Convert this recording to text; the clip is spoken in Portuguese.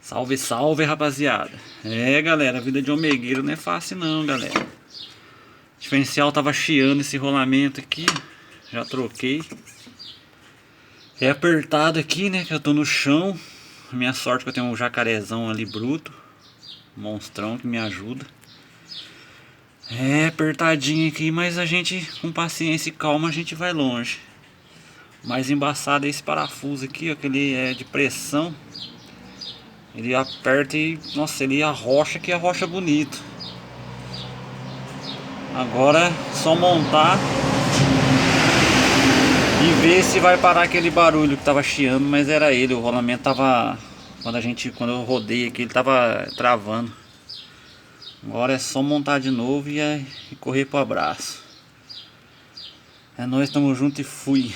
Salve, salve, rapaziada. É, galera, a vida de omegueiro não é fácil não, galera. O diferencial tava chiando esse rolamento aqui. Já troquei. É apertado aqui, né, que eu tô no chão. Minha sorte é que eu tenho um jacarezão ali bruto. Monstrão que me ajuda. É apertadinho aqui, mas a gente, com paciência e calma, a gente vai longe. Mais embaçado é esse parafuso aqui, ó, que ele é de pressão. Ele aperta e, nossa, ele arrocha, que arrocha bonito. Agora só montar e ver se vai parar aquele barulho que tava chiando, mas era ele, o rolamento tava, quando eu rodei aqui, ele tava travando. Agora é só montar de novo e correr pro abraço. É nóis, tamo junto e fui.